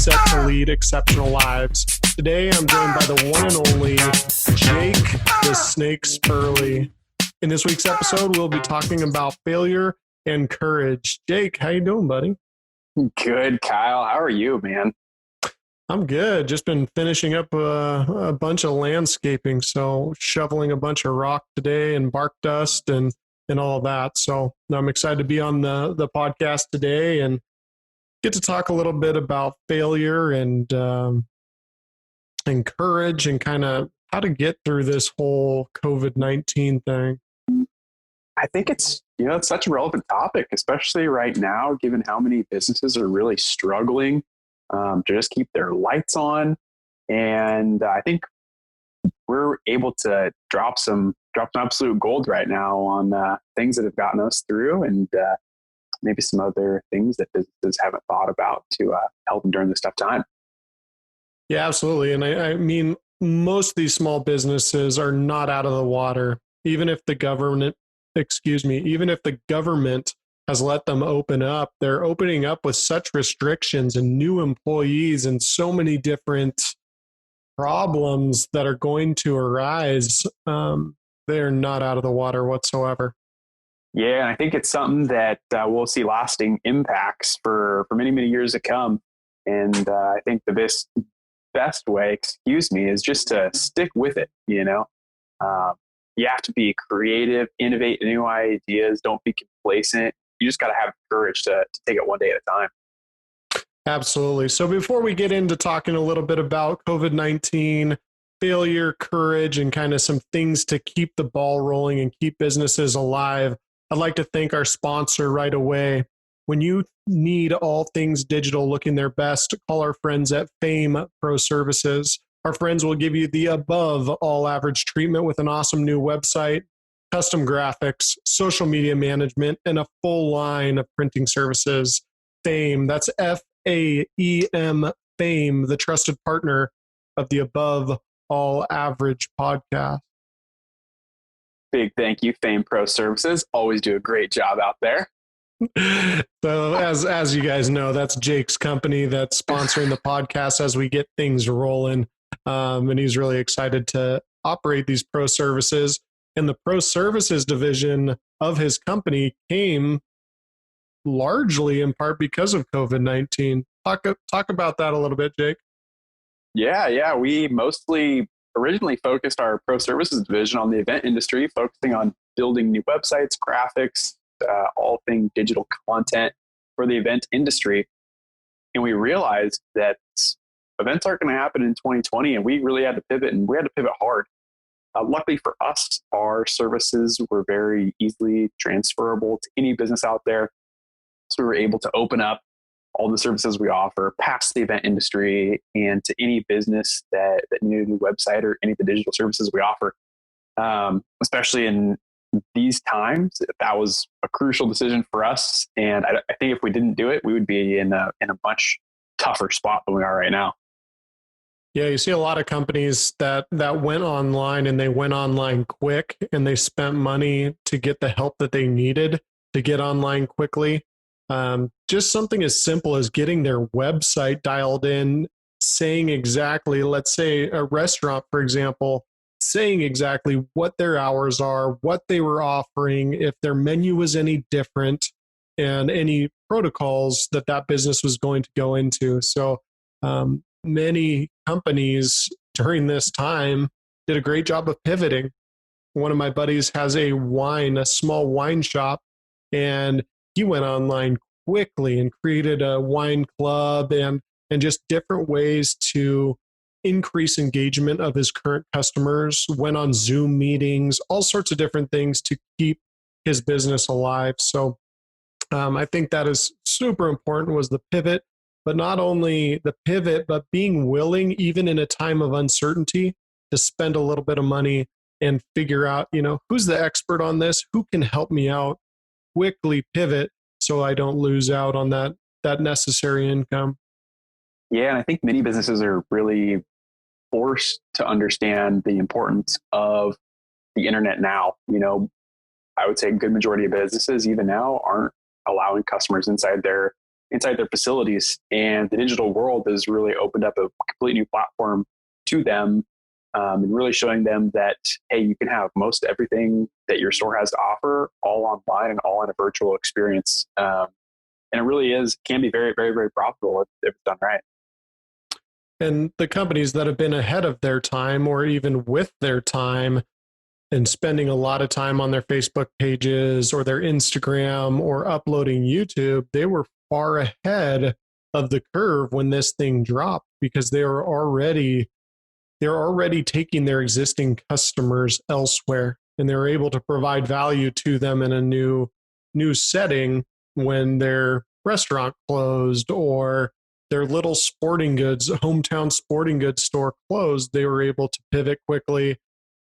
mindset to lead exceptional lives. Today, I'm joined by the one and only Jake the Snake Spurley. In this week's episode, we'll be talking about failure and courage. Jake, how you doing, buddy? Good, Kyle. How are you, man? I'm good. Just been finishing up a bunch of landscaping, so shoveling a bunch of rock today and bark dust and all of that. So I'm excited to be on the podcast today and get to talk a little bit about failure and courage and kind of how to get through this whole COVID-19 thing. I think it's such a relevant topic, especially right now, given how many businesses are really struggling to just keep their lights on. And I think we're able to drop some absolute gold right now on things that have gotten us through and maybe some other things that businesses haven't thought about to help them during this tough time. Yeah, absolutely. And I mean, most of these small businesses are not out of the water, even if the government has let them open up. They're opening up with such restrictions and new employees and so many different problems that are going to arise. They're not out of the water whatsoever. Yeah, I think it's something that we'll see lasting impacts for many, many years to come. And I think the best way, is just to stick with it. You have to be creative, innovate new ideas. Don't be complacent. You just got to have courage to take it one day at a time. Absolutely. So before we get into talking a little bit about COVID-19, failure, courage, and kind of some things to keep the ball rolling and keep businesses alive, I'd like to thank our sponsor right away. When you need all things digital looking their best, call our friends at Fame Pro Services. Our friends will give you the above all average treatment with an awesome new website, custom graphics, social media management, and a full line of printing services. Fame, that's FAEM, Fame, the trusted partner of the Above All Average podcast. Big thank you, Fame Pro Services. Always do a great job out there. So as you guys know, that's Jake's company that's sponsoring the podcast as we get things rolling. And he's really excited to operate these pro services. And the pro services division of his company came largely in part because of COVID-19. Talk about that a little bit, Jake. Yeah. We mostly originally focused our pro services division on the event industry, focusing on building new websites, graphics, all things digital content for the event industry. And we realized that events aren't going to happen in 2020, and we really had to pivot, and we had to pivot hard. Luckily for us, our services were very easily transferable to any business out there. So we were able to open up all the services we offer past the event industry and to any business that needed a new website or any of the digital services we offer. Especially in these times, that was a crucial decision for us. And I think if we didn't do it, we would be in a much tougher spot than we are right now. Yeah, you see a lot of companies that went online, and they went online quick, and they spent money to get the help that they needed to get online quickly. Just something as simple as getting their website dialed in, saying exactly, let's say a restaurant, for example, saying exactly what their hours are, what they were offering, if their menu was any different, and any protocols that business was going to go into. So many companies during this time did a great job of pivoting. One of my buddies has a small wine shop, and he went online quickly and created a wine club and just different ways to increase engagement of his current customers, went on Zoom meetings, all sorts of different things to keep his business alive. So I think that is super important, was the pivot, but not only the pivot, but being willing, even in a time of uncertainty, to spend a little bit of money and figure out, who's the expert on this, who can help me out, quickly pivot so I don't lose out on that necessary income. Yeah, and I think many businesses are really forced to understand the importance of the internet now. I would say a good majority of businesses even now aren't allowing customers inside their inside their facilities. And the digital world has really opened up a complete new platform to them, and really showing them that, hey, you can have most everything that your store has to offer all online and all in a virtual experience. And it really can be very, very, very profitable if it's done right. And the companies that have been ahead of their time, or even with their time, and spending a lot of time on their Facebook pages or their Instagram or uploading YouTube, they were far ahead of the curve when this thing dropped, because they're already taking their existing customers elsewhere, and they're able to provide value to them in a new setting when their restaurant closed or their little hometown sporting goods store closed. They were able to pivot quickly,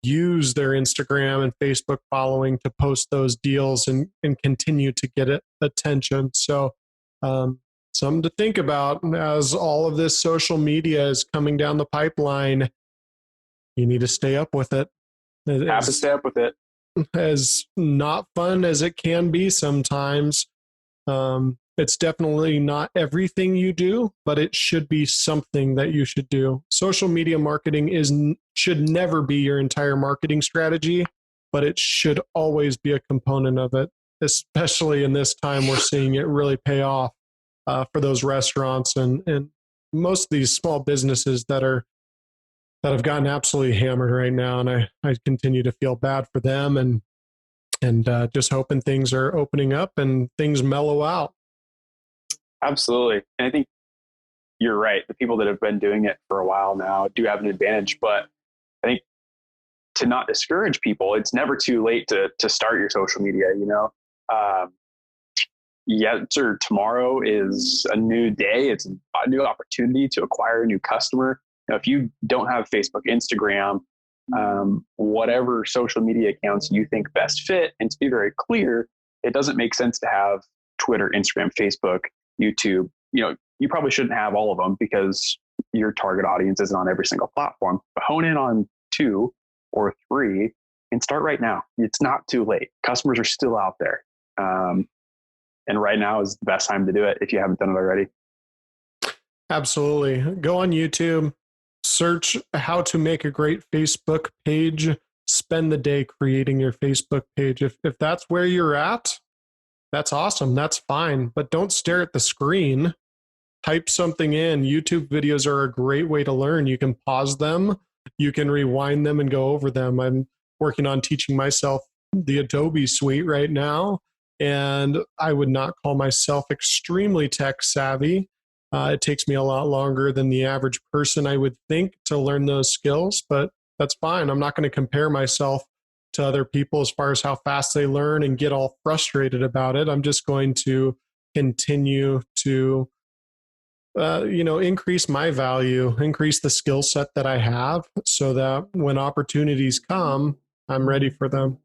use their Instagram and Facebook following to post those deals and continue to get attention. So something to think about as all of this social media is coming down the pipeline. You need to stay up with it. Have to stay up with it. As not fun as it can be sometimes, it's definitely not everything you do, but it should be something that you should do. Social media marketing should never be your entire marketing strategy, but it should always be a component of it, especially in this time we're seeing it really pay off for those restaurants and most of these small businesses that have gotten absolutely hammered right now. And I continue to feel bad for them and just hoping things are opening up and things mellow out. Absolutely. And I think you're right. The people that have been doing it for a while now do have an advantage, but I think to not discourage people, it's never too late to start your social media, sir, tomorrow is a new day. It's a new opportunity to acquire a new customer. If you don't have Facebook, Instagram, whatever social media accounts you think best fit, and to be very clear, it doesn't make sense to have Twitter, Instagram, Facebook, YouTube. You probably shouldn't have all of them because your target audience isn't on every single platform. But hone in on 2 or 3 and start right now. It's not too late. Customers are still out there. And right now is the best time to do it if you haven't done it already. Absolutely. Go on YouTube, search how to make a great Facebook page, spend the day creating your Facebook page. If that's where you're at, that's awesome. That's fine. But don't stare at the screen. Type something in. YouTube videos are a great way to learn. You can pause them, you can rewind them and go over them. I'm working on teaching myself the Adobe suite right now, and I would not call myself extremely tech savvy. It takes me a lot longer than the average person, I would think, to learn those skills, but that's fine. I'm not going to compare myself to other people as far as how fast they learn and get all frustrated about it. I'm just going to continue to, increase my value, increase the skill set that I have so that when opportunities come, I'm ready for them.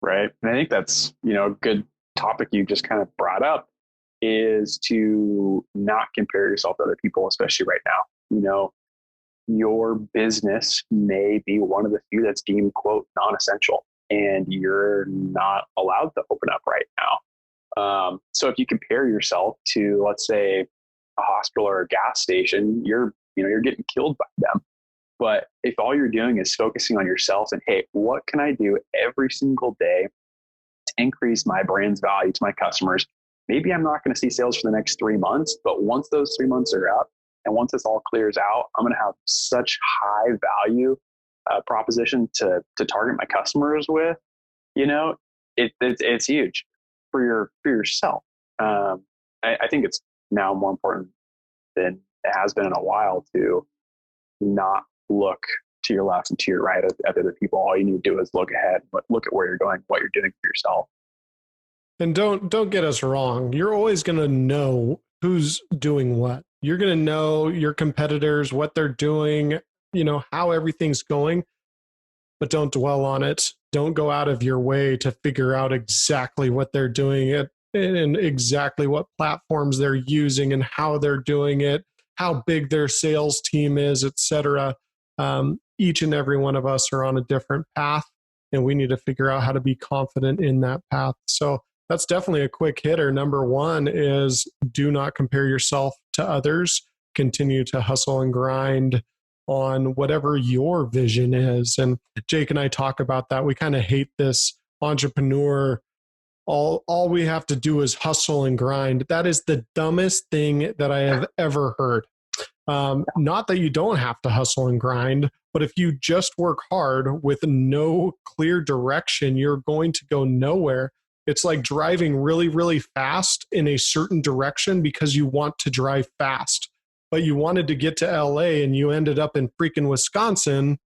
Right. And I think that's, a good topic you just kind of brought up, is to not compare yourself to other people, especially right now. Your business may be one of the few that's deemed, quote, non-essential, and you're not allowed to open up right now. So if you compare yourself to, let's say, a hospital or a gas station, you're getting killed by them. But if all you're doing is focusing on yourself and, hey, what can I do every single day to increase my brand's value to my customers? Maybe I'm not going to see sales for the next 3 months, but once those 3 months are up, and once this all clears out, I'm going to have such high value proposition to target my customers with. It's huge for yourself. I think it's now more important than it has been in a while to not look to your left and to your right at other people. All you need to do is look ahead, but look at where you're going, what you're doing for yourself. And don't get us wrong. You're always going to know who's doing what. You're going to know your competitors, what they're doing, how everything's going, but don't dwell on it. Don't go out of your way to figure out exactly what they're doing it and exactly what platforms they're using and how they're doing it, how big their sales team is, etc. Each and every one of us are on a different path, and we need to figure out how to be confident in that path. So That's definitely a quick hitter. Number one is do not compare yourself to others. Continue to hustle and grind on whatever your vision is. And Jake and I talk about that. We kind of hate this entrepreneur. All we have to do is hustle and grind. That is the dumbest thing that I have ever heard. Not that you don't have to hustle and grind, but if you just work hard with no clear direction, you're going to go nowhere. It's like driving really, really fast in a certain direction because you want to drive fast, but you wanted to get to LA and you ended up in freaking Wisconsin.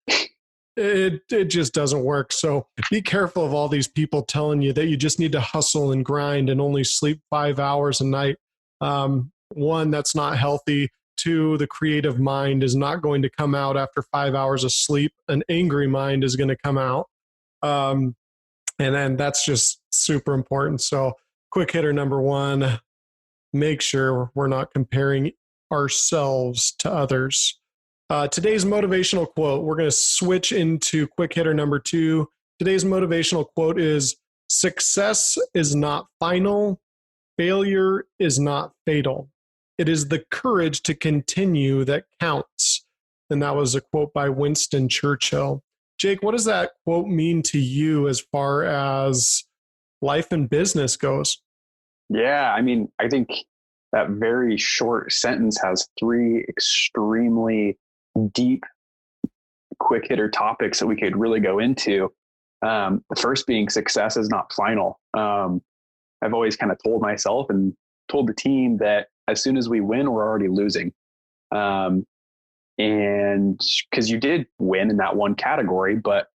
It just doesn't work. So be careful of all these people telling you that you just need to hustle and grind and only sleep 5 hours a night. One, that's not healthy. Two, the creative mind is not going to come out after 5 hours of sleep. An angry mind is going to come out. And then that's just super important. So quick hitter number one, make sure we're not comparing ourselves to others. Today's motivational quote, we're going to switch into quick hitter number two. Today's motivational quote is, success is not final. Failure is not fatal. It is the courage to continue that counts. And that was a quote by Winston Churchill. Jake, what does that quote mean to you as far as life and business goes? Yeah, I mean, I think that very short sentence has three extremely deep, quick hitter topics that we could really go into. The first being success is not final. I've always kind of told myself and told the team that as soon as we win, we're already losing. And because you did win in that one category, but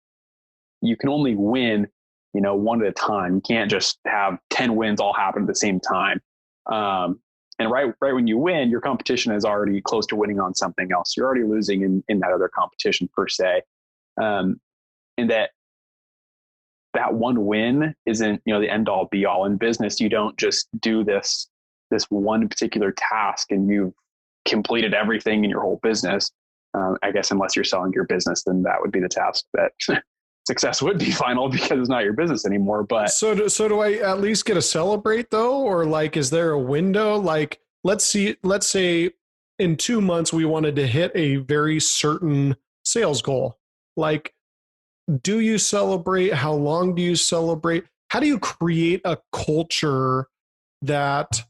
you can only win, one at a time. You can't just have 10 wins all happen at the same time. And right when you win, your competition is already close to winning on something else. You're already losing in that other competition per se. And that one win isn't, the end all be all. In business, you don't just do this one particular task and you've completed everything in your whole business. I guess unless you're selling your business, then that would be the task that success would be final because it's not your business anymore. But so do I at least get to celebrate though? Or like, is there a window? Like, let's say in 2 months, we wanted to hit a very certain sales goal. Like, do you celebrate? How long do you celebrate? How do you create a culture that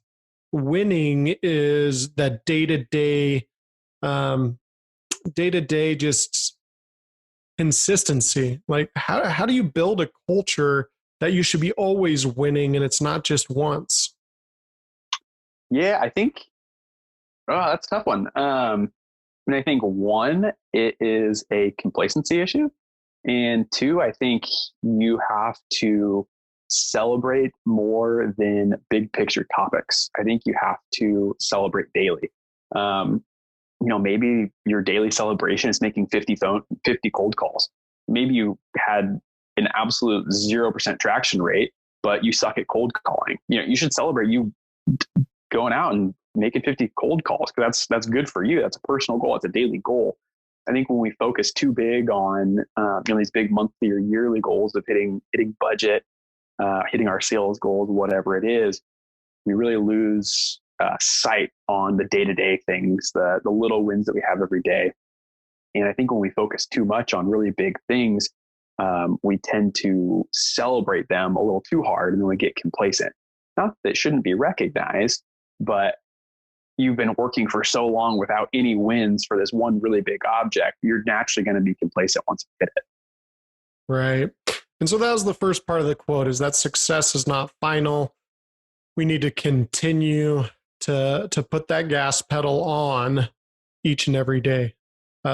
winning is that day-to-day just consistency? Like how do you build a culture that you should be always winning and it's not just once? Yeah, I think that's a tough one. I think one, it is a complacency issue. And two, I think you have to celebrate more than big picture topics. I think you have to celebrate daily. Maybe your daily celebration is making 50 cold calls. Maybe you had an absolute 0% traction rate, but you suck at cold calling. You should celebrate you going out and making 50 cold calls because that's good for you. That's a personal goal. It's a daily goal. I think when we focus too big on these big monthly or yearly goals of hitting budget, hitting our sales goals, whatever it is, we really lose sight on the day-to-day things, the little wins that we have every day. And I think when we focus too much on really big things, we tend to celebrate them a little too hard and then we get complacent. Not that it shouldn't be recognized, but you've been working for so long without any wins for this one really big object, you're naturally going to be complacent once you hit it. Right. And so that was the first part of the quote, is that success is not final. We need to continue to put that gas pedal on each and every day.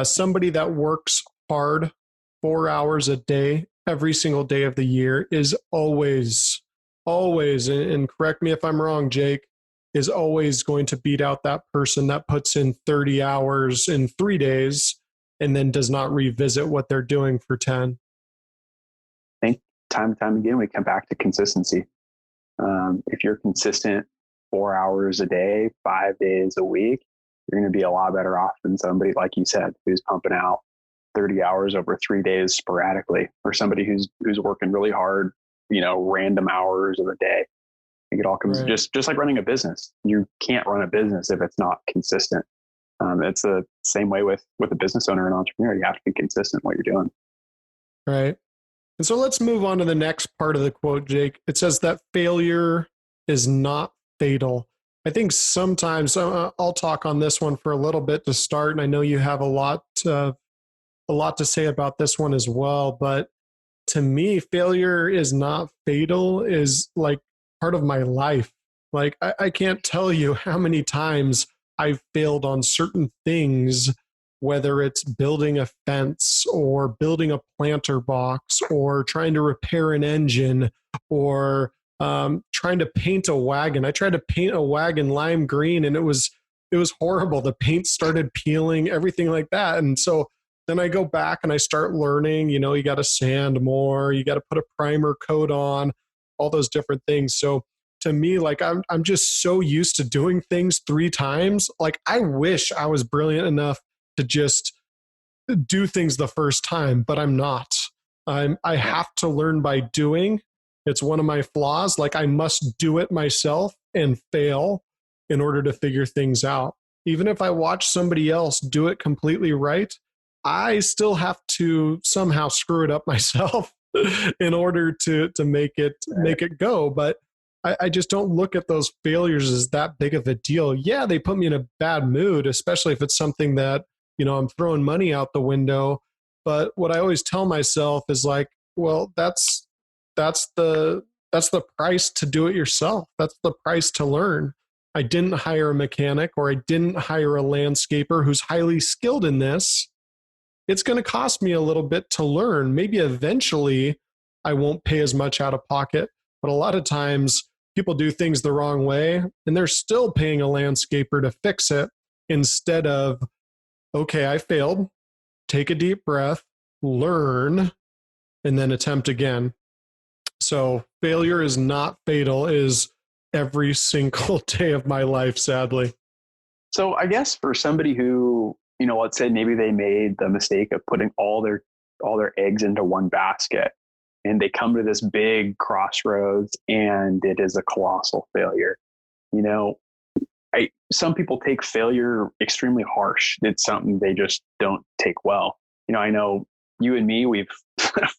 Somebody that works hard 4 hours a day, every single day of the year is always, and correct me if I'm wrong, Jake, is always going to beat out that person that puts in 30 hours in 3 days and then does not revisit what they're doing for 10. I think time and time again, we come back to consistency. If you're consistent 4 hours a day, 5 days a week, you're going to be a lot better off than somebody, like you said, who's pumping out 30 hours over 3 days sporadically, or somebody who's working really hard, random hours of the day. It all comes Right. just like running a business. You can't run a business if it's not consistent. It's the same way with a business owner and entrepreneur. You have to be consistent in what you're doing. Right. And so let's move on to the next part of the quote, Jake. It says that failure is not fatal. I think sometimes I'll talk on this one for a little bit to start, and I know you have a lot to say about this one as well. But to me, failure is not fatal is like part of my life. Like I can't tell you how many times I've failed on certain things, whether it's building a fence or building a planter box or trying to repair an engine or trying to paint a wagon. I tried to paint a wagon lime green and it was horrible. The paint started peeling, everything like that. And so then I go back and I start learning, you know, you got to sand more, you got to put a primer coat on, all those different things. So to me, like I'm just so used to doing things three times. Like I wish I was brilliant enough to just do things the first time, but I'm not. I Yeah. have to learn by doing. It's one of my flaws. Like I must do it myself and fail in order to figure things out. Even if I watch somebody else do it completely right, I still have to somehow screw it up myself in order to make it go. But I just don't look at those failures as that big of a deal. Yeah, they put me in a bad mood, especially if it's something that, you know, I'm throwing money out the window. But what I always tell myself is like, well, that's the that's the price to do it yourself. That's the price to learn. I didn't hire a mechanic or I didn't hire a landscaper who's highly skilled in this. It's going to cost me a little bit to learn. Maybe eventually I won't pay as much out of pocket, but a lot of times people do things the wrong way and they're still paying a landscaper to fix it instead of, okay, I failed, take a deep breath, learn, and then attempt again. So failure is not fatal, is every single day of my life, sadly. So I guess for somebody who, let's say maybe they made the mistake of putting all their eggs into one basket and they come to this big crossroads and it is a colossal failure. You know, some people take failure extremely harsh. It's something they just don't take well. I know you and me, we've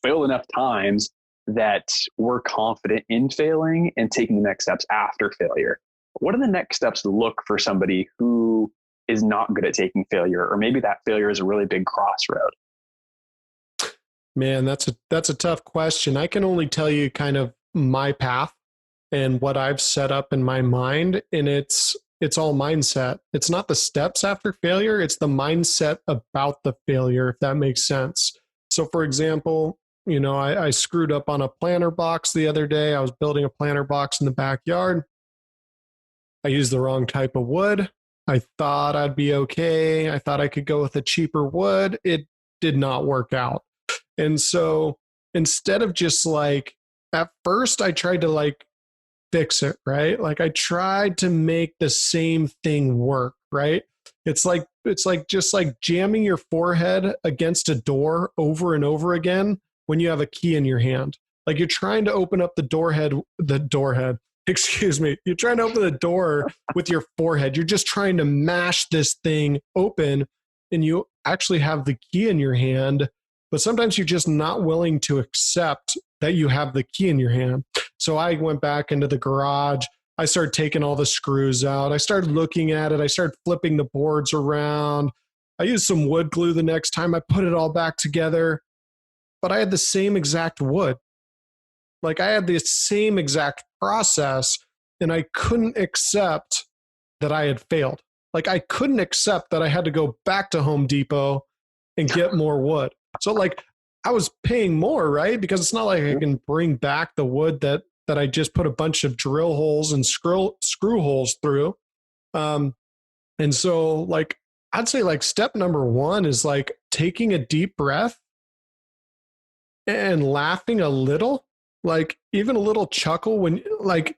failed enough times that we're confident in failing and taking the next steps after failure. What are the next steps to look for somebody who is not good at taking failure, or maybe that failure is a really big crossroad? Man, that's a tough question. I can only tell you kind of my path and what I've set up in my mind, and it's all mindset. It's not the steps after failure, it's the mindset about the failure, if that makes sense. So for example, I screwed up on a planter box the other day. I was building a planter box in the backyard. I used the wrong type of wood. I thought I'd be okay. I thought I could go with a cheaper wood. It did not work out. And so instead of just like, at first I tried to like fix it, right? Like I tried to make the same thing work, right? It's like just like jamming your forehead against a door over and over again when you have a key in your hand. Like you're trying to open up excuse me. You're trying to open the door with your forehead. You're just trying to mash this thing open and you actually have the key in your hand, but sometimes you're just not willing to accept that you have the key in your hand. So I went back into the garage. I started taking all the screws out. I started looking at it. I started flipping the boards around. I used some wood glue the next time. I put it all back together, but I had the same exact wood. Like I had the same exact process and I couldn't accept that I had failed. Like I couldn't accept that I had to go back to Home Depot and get more wood. So like I was paying more, right? Because it's not like I can bring back the wood that I just put a bunch of drill holes and screw holes through. And so like I'd say like step number one is like taking a deep breath and laughing a little, like even a little chuckle when like,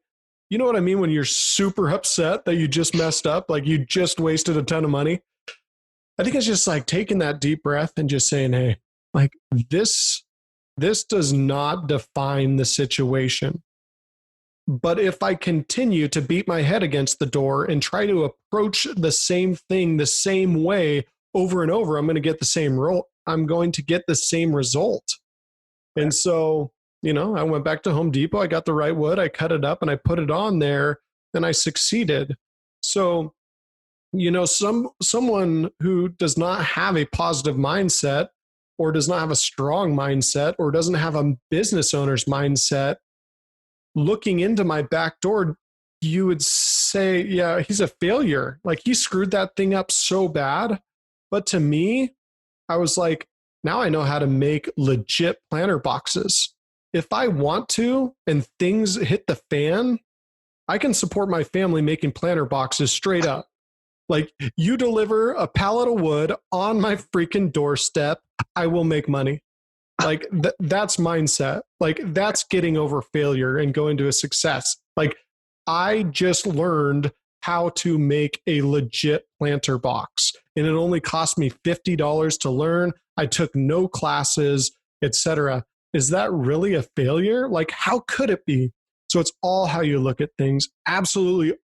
you know what I mean? When you're super upset that you just messed up, like you just wasted a ton of money. I think it's just like taking that deep breath and just saying, hey, like this does not define the situation. But if I continue to beat my head against the door and try to approach the same thing the same way over and over, I'm going to get the same role. I'm going to get the same result. And so, I went back to Home Depot. I got the right wood. I cut it up and I put it on there and I succeeded. So, someone who does not have a positive mindset or does not have a strong mindset or doesn't have a business owner's mindset, looking into my back door, you would say, yeah, he's a failure. Like, he screwed that thing up so bad. But to me, I was like, now I know how to make legit planter boxes. If I want to and things hit the fan, I can support my family making planter boxes straight up. Like, you deliver a pallet of wood on my freaking doorstep, I will make money. Like, that's mindset. Like, that's getting over failure and going to a success. Like, I just learned how to make a legit planter box, and it only cost me $50 to learn. I took no classes, etc. Is that really a failure? Like, how could it be? So it's all how you look at things. Absolutely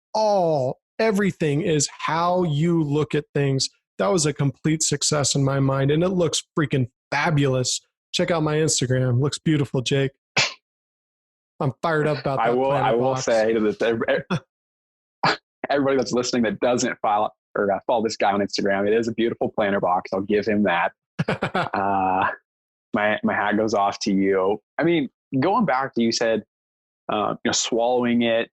everything is how you look at things. That was a complete success in my mind, and it looks freaking fabulous. Check out my Instagram. Looks beautiful, Jake. I'm fired up about that. I will say that everybody that's listening that doesn't follow this guy on Instagram, it is a beautiful planter box. I'll give him that. My hat goes off to you. I mean, going back to, you said, swallowing the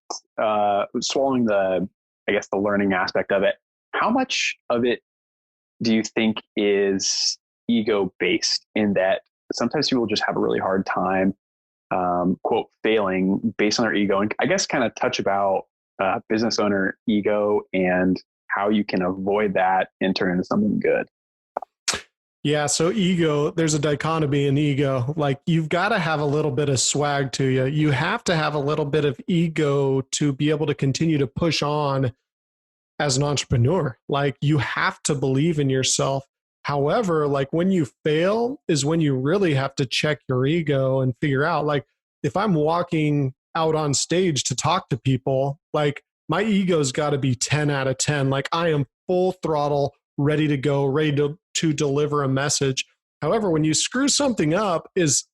learning aspect of it. How much of it do you think is ego based, in that sometimes people just have a really hard time, quote, failing based on their ego? And I guess kind of touch about business owner ego and how you can avoid that and turn into something good. Yeah. So ego, there's a dichotomy in ego. Like, you've got to have a little bit of swag to you. You have to have a little bit of ego to be able to continue to push on as an entrepreneur. Like, you have to believe in yourself. However, like, when you fail is when you really have to check your ego and figure out, like, if I'm walking out on stage to talk to people, like, my ego's got to be 10 out of 10. Like, I am full throttle, ready to go, ready to deliver a message. However, when you screw something up is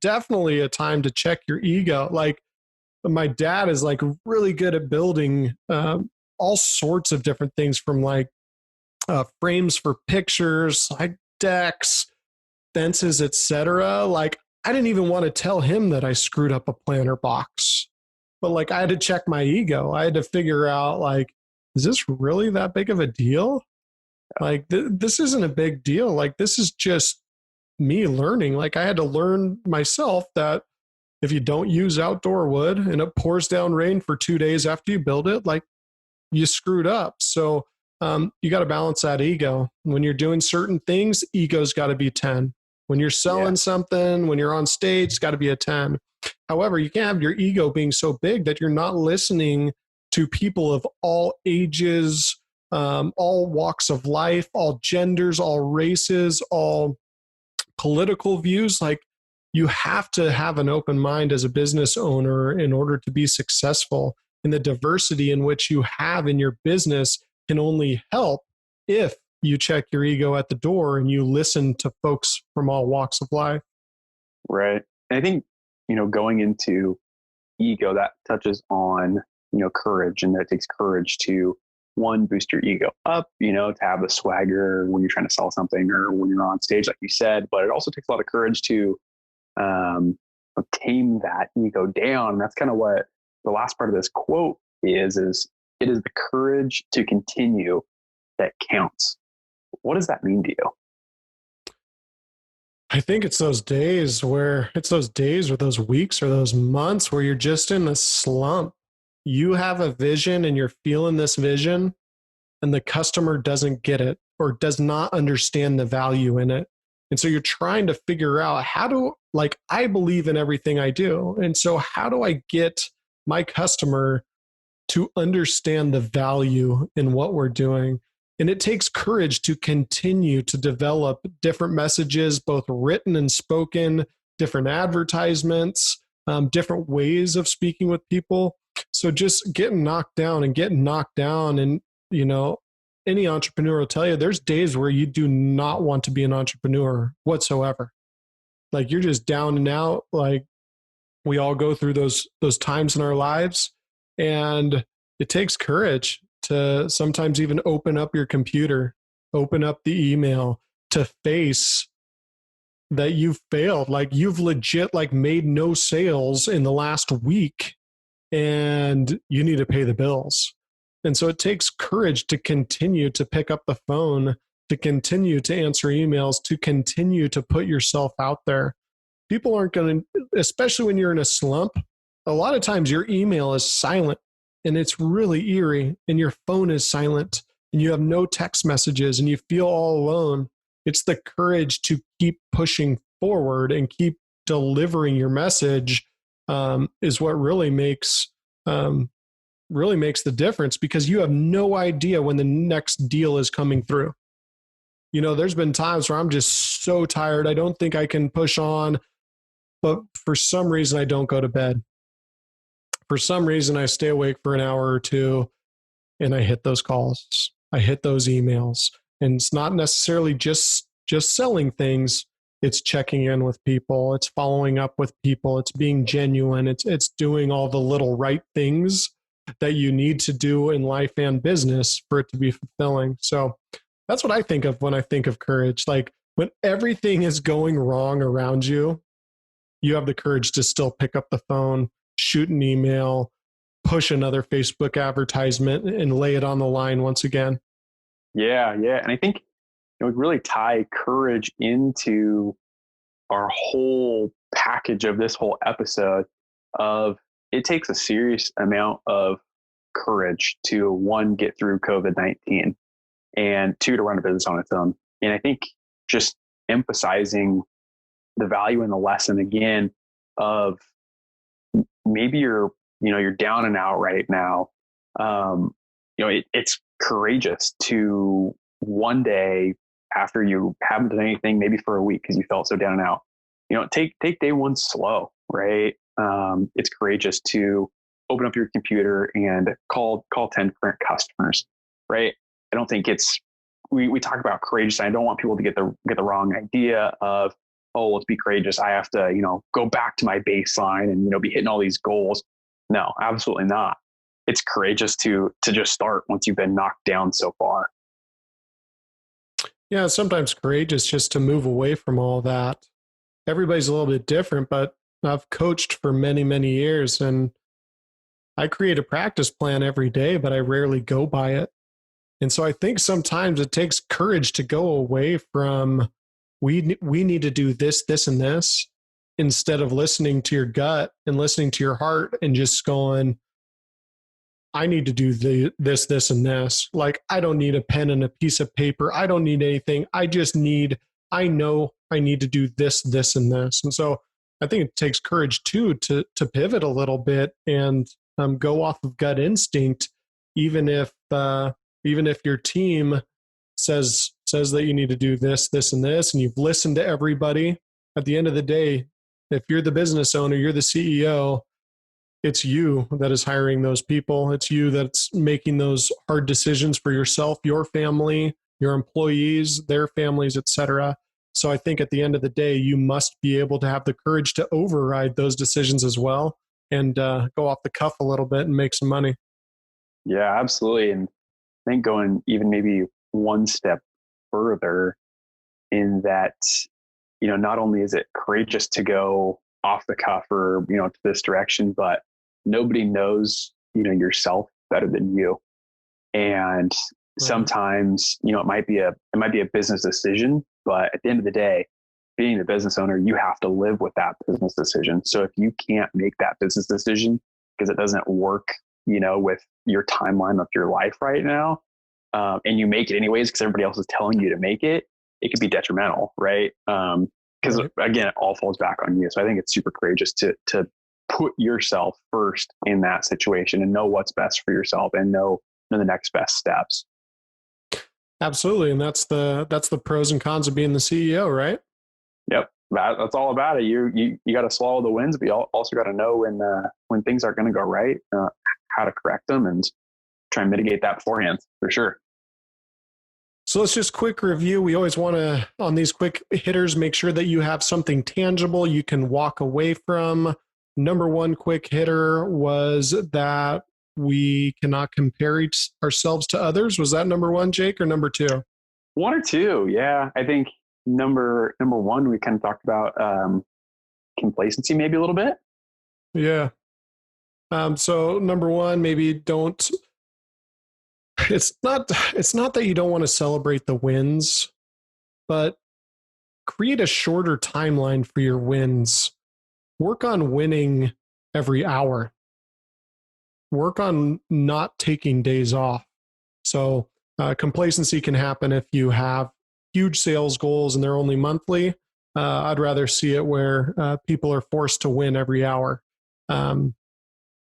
definitely a time to check your ego. Like, my dad is like really good at building all sorts of different things, from like frames for pictures, like decks, fences, etc. Like, I didn't even want to tell him that I screwed up a planter box, but like, I had to check my ego. I had to figure out, like, is this really that big of a deal? Like, this isn't a big deal. Like, this is just me learning. Like, I had to learn myself that if you don't use outdoor wood and it pours down rain for 2 days after you build it, like, you screwed up. So you got to balance that ego. When you're doing certain things, ego's got to be 10. When you're selling something, when you're on stage, it's got to be a 10. However, you can't have your ego being so big that you're not listening to people of all ages, all walks of life, all genders, all races, all political views. Like, you have to have an open mind as a business owner in order to be successful. And the diversity in which you have in your business can only help if you check your ego at the door and you listen to folks from all walks of life. Right. And I think, going into ego, that touches on, courage, and that it takes courage to, one, boost your ego up, to have the swagger when you're trying to sell something or when you're on stage, like you said, but it also takes a lot of courage to tame that ego down. And that's kind of what the last part of this quote is it is the courage to continue that counts. What does that mean to you? I think it's those days or those weeks or those months where you're just in a slump. You have a vision and you're feeling this vision, and the customer doesn't get it or does not understand the value in it. And so you're trying to figure out I believe in everything I do. And so how do I get my customer to understand the value in what we're doing? And it takes courage to continue to develop different messages, both written and spoken, different advertisements, different ways of speaking with people. So just getting knocked down. And, any entrepreneur will tell you there's days where you do not want to be an entrepreneur whatsoever. Like you're just down and out. Like we all go through those times in our lives, and it takes courage to sometimes even open up your computer, open up the email, to face that you've failed. Like you've legit like made no sales in the last week and you need to pay the bills. And so it takes courage to continue to pick up the phone, to continue to answer emails, to continue to put yourself out there. People aren't going to, especially when you're in a slump, a lot of times your email is silent and it's really eerie, and your phone is silent and you have no text messages and you feel all alone. It's the courage to keep pushing forward and keep delivering your message is what really makes the difference, because you have no idea when the next deal is coming through. There's been times where I'm just so tired, I don't think I can push on, but for some reason I don't go to bed. For some reason I stay awake for an hour or two and I hit those calls, I hit those emails. And it's not necessarily just selling things. It's checking in with people. It's following up with people. It's being genuine. It's doing all the little right things that you need to do in life and business for it to be fulfilling. So that's what I think of when I think of courage. Like when everything is going wrong around you, you have the courage to still pick up the phone, shoot an email, push another Facebook advertisement, and lay it on the line once again. Yeah. And I think we really tie courage into our whole package of this whole episode of it takes a serious amount of courage to, one, get through COVID-19, and two, to run a business on its own. And I think just emphasizing the value and the lesson again of maybe you're down and out right now. It's courageous to one day, after you haven't done anything, maybe for a week because you felt so down and out, take day one slow, right? It's courageous to open up your computer and call 10 current customers, right? I don't think we talk about courageous. And I don't want people to get the wrong idea of, oh, let's be courageous, I have to, go back to my baseline and, be hitting all these goals. No, absolutely not. It's courageous to just start once you've been knocked down so far. Yeah, sometimes courageous just to move away from all that. Everybody's a little bit different, but I've coached for many, many years, and I create a practice plan every day, but I rarely go by it. And so I think sometimes it takes courage to go away from we need to do this, this, and this, instead of listening to your gut and listening to your heart and just going, I need to do this, this, and this. Like, I don't need a pen and a piece of paper. I don't need anything. I know I need to do this, this, and this. And so I think it takes courage too, to pivot a little bit and go off of gut instinct, even if your team says that you need to do this, this, and this, and you've listened to everybody. At the end of the day, if you're the business owner, you're the CEO, it's you that is hiring those people. It's you that's making those hard decisions for yourself, your family, your employees, their families, etc. So I think at the end of the day, you must be able to have the courage to override those decisions as well and go off the cuff a little bit and make some money. Yeah, absolutely. And I think going even maybe one step further in that, not only is it courageous to go off the cuff or, to this direction, but nobody knows, yourself better than you. And sometimes, it might be a business decision, but at the end of the day, being the business owner, you have to live with that business decision. So if you can't make that business decision because it doesn't work, with your timeline of your life right now, and you make it anyways because everybody else is telling you to make it, it could be detrimental, right? Because again, it all falls back on you. So I think it's super courageous to put yourself first in that situation and know what's best for yourself and know the next best steps. Absolutely. And that's the pros and cons of being the CEO, right? Yep. That's all about it. You got to swallow the wins, but you also got to know when things aren't going to go right, how to correct them and try and mitigate that beforehand, for sure. So let's just quick review. We always want to, on these quick hitters, make sure that you have something tangible you can walk away from. Number one quick hitter was that we cannot compare ourselves to others. Was that number one, Jake, or number two? One or two, yeah. I think number one, we kind of talked about complacency maybe a little bit. Yeah. So number one, maybe don't. It's not that you don't want to celebrate the wins, but create a shorter timeline for your wins. Work on winning every hour. Work on not taking days off. So complacency can happen if you have huge sales goals and they're only monthly. I'd rather see it where people are forced to win every hour.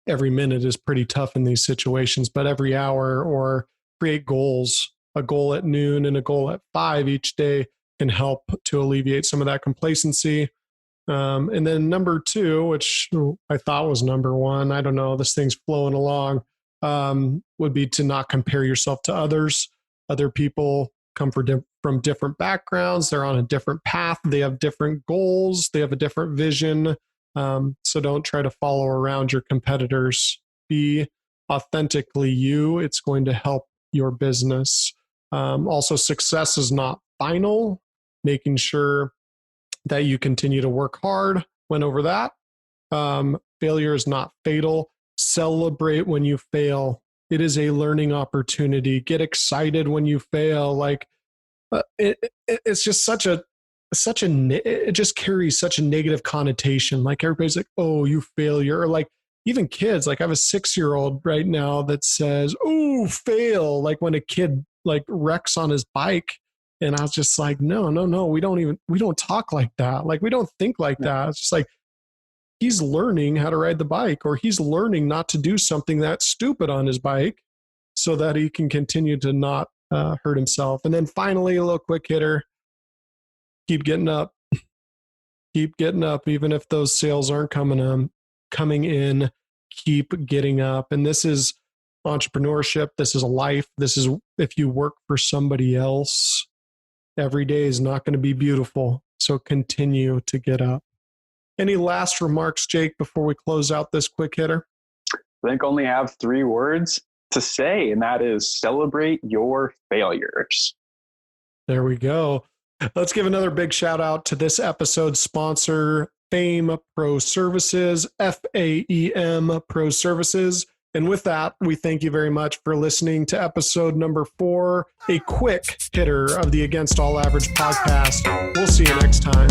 Every minute is pretty tough in these situations, but every hour, or create goals, a goal at noon and a goal at 5 each day can help to alleviate some of that complacency. And then number two, which I thought was number one, I don't know, this thing's flowing along, would be to not compare yourself to others. Other people come from different backgrounds. They're on a different path. They have different goals. They have a different vision. So don't try to follow around your competitors. Be authentically you. It's going to help your business. Also, success is not final. Making sure that you continue to work hard. Went over that. Failure is not fatal. Celebrate when you fail. It is a learning opportunity. Get excited when you fail. Like it's just it just carries such a negative connotation. Like everybody's like, oh, you failure. Or like even kids, like I have a 6-year-old right now that says, oh, fail. Like when a kid like wrecks on his bike. And I was just like, no, we don't talk like that. Like we don't think like that. It's just like, he's learning how to ride the bike, or he's learning not to do something that's stupid on his bike so that he can continue to not hurt himself. And then finally, a little quick hitter. Keep getting up. Keep getting up, even if those sales aren't coming in. Keep getting up. And this is entrepreneurship. This is life. This is if you work for somebody else, every day is not going to be beautiful. So continue to get up. Any last remarks, Jake, before we close out this quick hitter? I think only have 3 words to say, and that is celebrate your failures. There we go. Let's give another big shout out to this episode's sponsor, FAME Pro Services, FAEM Pro Services. And with that, we thank you very much for listening to episode number 4, a quick hitter of the Against All Average podcast. We'll see you next time.